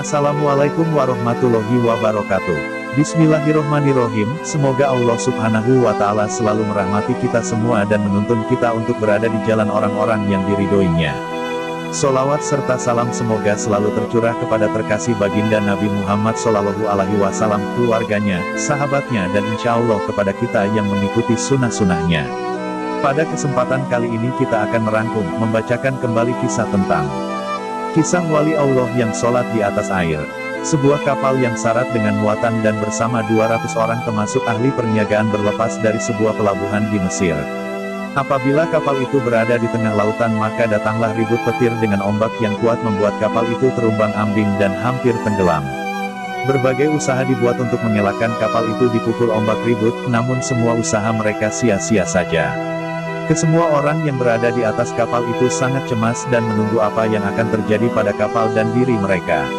Assalamualaikum warahmatullahi wabarakatuh. Bismillahirrohmanirrohim. Semoga Allah subhanahu wa ta'ala selalu merahmati kita semua dan menuntun kita untuk berada di jalan orang-orang yang diridhoinya. Sholawat serta salam semoga selalu tercurah kepada terkasih baginda Nabi Muhammad SAW, keluarganya, sahabatnya dan insya Allah kepada kita yang mengikuti sunnah-sunnahnya. Pada kesempatan kali ini kita akan merangkum, membacakan kembali kisah tentang kisah wali Allah yang sholat di atas air. Sebuah kapal yang syarat dengan muatan dan bersama 200 orang termasuk ahli perniagaan berlepas dari sebuah pelabuhan di Mesir. Apabila kapal itu berada di tengah lautan maka datanglah ribut petir dengan ombak yang kuat membuat kapal itu terumbang-ambing dan hampir tenggelam. Berbagai usaha dibuat untuk mengelakkan kapal itu dipukul ombak ribut, namun semua usaha mereka sia-sia saja. Kesemua orang yang berada di atas kapal itu sangat cemas dan menunggu apa yang akan terjadi pada kapal dan diri mereka.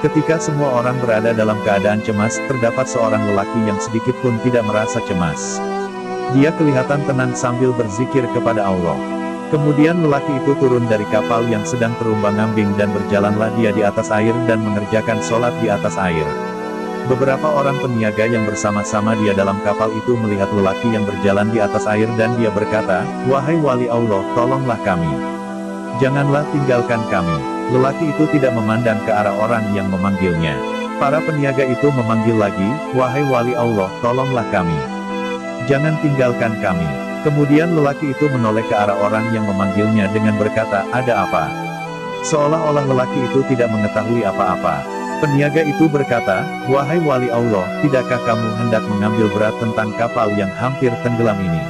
Ketika semua orang berada dalam keadaan cemas, terdapat seorang lelaki yang sedikit pun tidak merasa cemas. Dia kelihatan tenang sambil berzikir kepada Allah. Kemudian lelaki itu turun dari kapal yang sedang terumbang-ambing dan berjalanlah dia di atas air dan mengerjakan sholat di atas air. Beberapa orang peniaga yang bersama-sama dia dalam kapal itu melihat lelaki yang berjalan di atas air dan dia berkata, "Wahai wali Allah, tolonglah kami. Janganlah tinggalkan kami." Lelaki itu tidak memandang ke arah orang yang memanggilnya. Para peniaga itu memanggil lagi, "Wahai wali Allah, tolonglah kami. Jangan tinggalkan kami." Kemudian lelaki itu menoleh ke arah orang yang memanggilnya dengan berkata, "Ada apa?" Seolah-olah lelaki itu tidak mengetahui apa-apa. Peniaga itu berkata, "Wahai wali Allah, tidakkah kamu hendak mengambil berat tentang kapal yang hampir tenggelam ini?"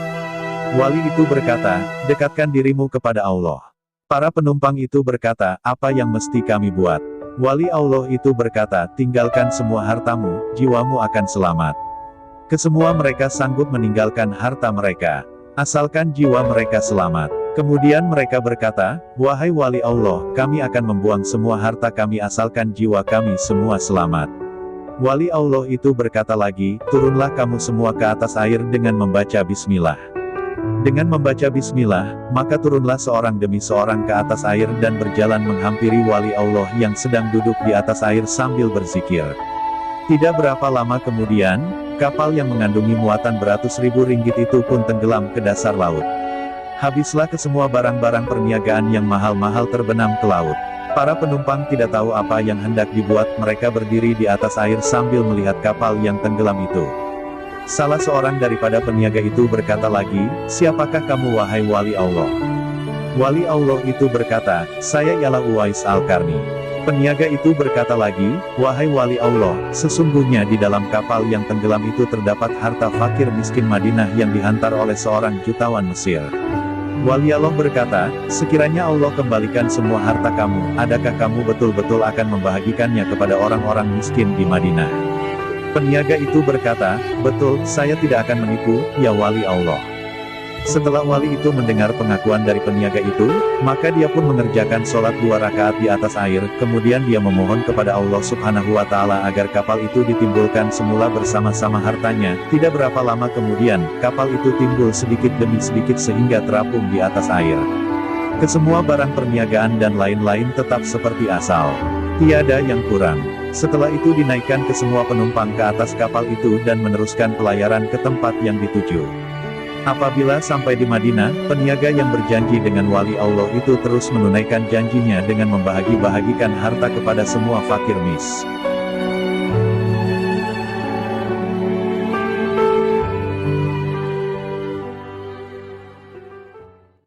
Wali itu berkata, "Dekatkan dirimu kepada Allah." Para penumpang itu berkata, "Apa yang mesti kami buat?" Wali Allah itu berkata, "Tinggalkan semua hartamu, jiwamu akan selamat." Kesemua mereka sanggup meninggalkan harta mereka, asalkan jiwa mereka selamat. Kemudian mereka berkata, "Wahai wali Allah, kami akan membuang semua harta kami asalkan jiwa kami semua selamat." Wali Allah itu berkata lagi, "Turunlah kamu semua ke atas air dengan membaca bismillah." Dengan membaca bismillah, maka turunlah seorang demi seorang ke atas air dan berjalan menghampiri wali Allah yang sedang duduk di atas air sambil berzikir. Tidak berapa lama kemudian, kapal yang mengandungi muatan beratus ribu ringgit itu pun tenggelam ke dasar laut. Habislah kesemua barang-barang perniagaan yang mahal-mahal terbenam ke laut. Para penumpang tidak tahu apa yang hendak dibuat, mereka berdiri di atas air sambil melihat kapal yang tenggelam itu. Salah seorang daripada peniaga itu berkata lagi, "Siapakah kamu wahai wali Allah?" Wali Allah itu berkata, "Saya ialah Uwais Al-Qarni." Peniaga itu berkata lagi, "Wahai wali Allah, sesungguhnya di dalam kapal yang tenggelam itu terdapat harta fakir miskin Madinah yang dihantar oleh seorang jutawan Mesir." Wali Allah berkata, "Sekiranya Allah kembalikan semua harta kamu, adakah kamu betul-betul akan membahagikannya kepada orang-orang miskin di Madinah?" Peniaga itu berkata, "Betul, saya tidak akan menipu, ya wali Allah." Setelah wali itu mendengar pengakuan dari peniaga itu, maka dia pun mengerjakan sholat 2 rakaat di atas air, kemudian dia memohon kepada Allah subhanahu wa ta'ala agar kapal itu ditimbulkan semula bersama-sama hartanya. Tidak berapa lama kemudian, kapal itu timbul sedikit demi sedikit sehingga terapung di atas air. Kesemua barang perniagaan dan lain-lain tetap seperti asal. Tiada yang kurang. Setelah itu dinaikkan ke semua penumpang ke atas kapal itu dan meneruskan pelayaran ke tempat yang dituju. Apabila sampai di Madinah, peniaga yang berjanji dengan wali Allah itu terus menunaikan janjinya dengan membahagi-bahagikan harta kepada semua fakir miskin.